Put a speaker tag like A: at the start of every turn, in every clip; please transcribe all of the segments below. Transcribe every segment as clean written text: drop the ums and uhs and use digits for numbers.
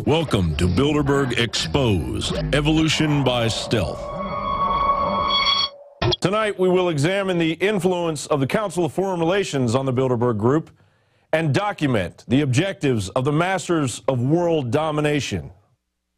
A: Welcome to Bilderberg Exposed, Evolution by Stealth. Tonight we will examine the influence of the Council of Foreign Relations on the Bilderberg Group and document the objectives of the masters of world domination.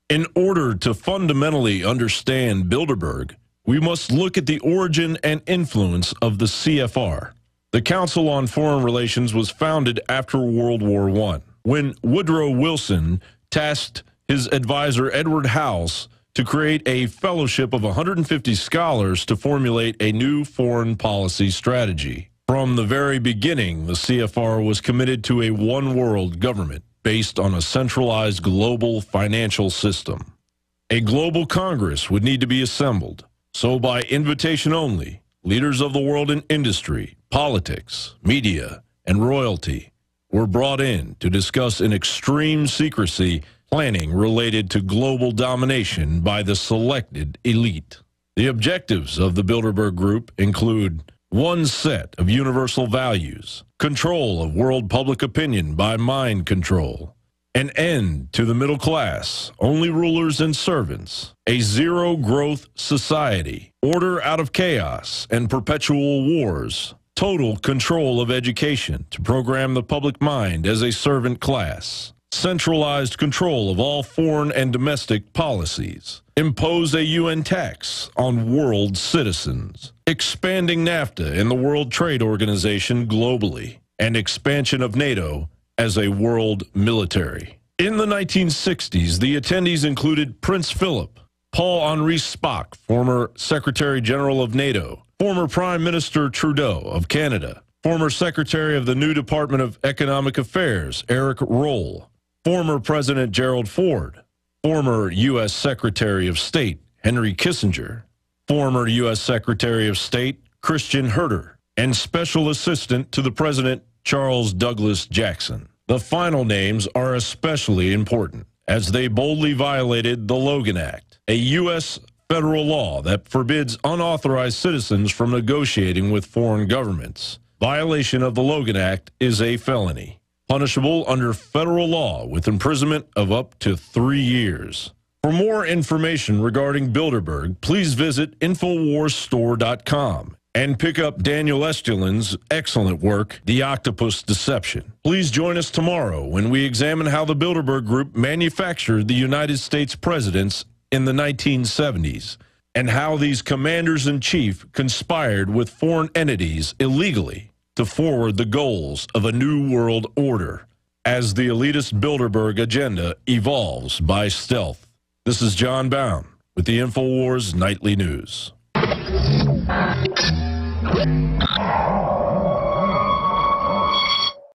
A: In order to fundamentally understand Bilderberg, we must look at the origin and influence of the CFR. The Council on Foreign Relations was founded after World War I, when Woodrow Wilson tasked his advisor Edward House to create a fellowship of 150 scholars to formulate a new foreign policy strategy. From the very beginning, the CFR was committed to a one-world government based on a centralized global financial system. A global Congress would need to be assembled, so by invitation only, leaders of the world in industry, politics, media, and royalty were brought in to discuss in extreme secrecy planning related to global domination by the selected elite. The objectives of the Bilderberg Group include one set of universal values, control of world public opinion by mind control, an end to the middle class, only rulers and servants, a zero-growth society, order out of chaos and perpetual wars, total control of education to program the public mind as a servant class, centralized control of all foreign and domestic policies, impose a UN tax on world citizens, expanding NAFTA and the World Trade Organization globally, and expansion of NATO as a world military. In the 1960s, the attendees included Prince Philip, Paul-Henri Spaak, former Secretary General of NATO, former Prime Minister Trudeau of Canada, former Secretary of the new Department of Economic Affairs, Eric Roll, former President Gerald Ford, former U.S. Secretary of State Henry Kissinger, former U.S. Secretary of State Christian Herter, and Special Assistant to the President Charles Douglas Jackson. The final names are especially important, as they boldly violated the Logan Act, a U.S. federal law that forbids unauthorized citizens from negotiating with foreign governments. Violation of the Logan Act is a felony, punishable under federal law with imprisonment of up to 3 years. For more information regarding Bilderberg, please visit InfoWarsStore.com and pick up Daniel Estulin's excellent work, The Octopus Deception. Please join us tomorrow when we examine how the Bilderberg Group manufactured the United States presidents in the 1970s, and how these commanders-in-chief conspired with foreign entities illegally to forward the goals of a new world order as the elitist Bilderberg agenda evolves by stealth. This is Jon Bowne with the InfoWars Nightly News.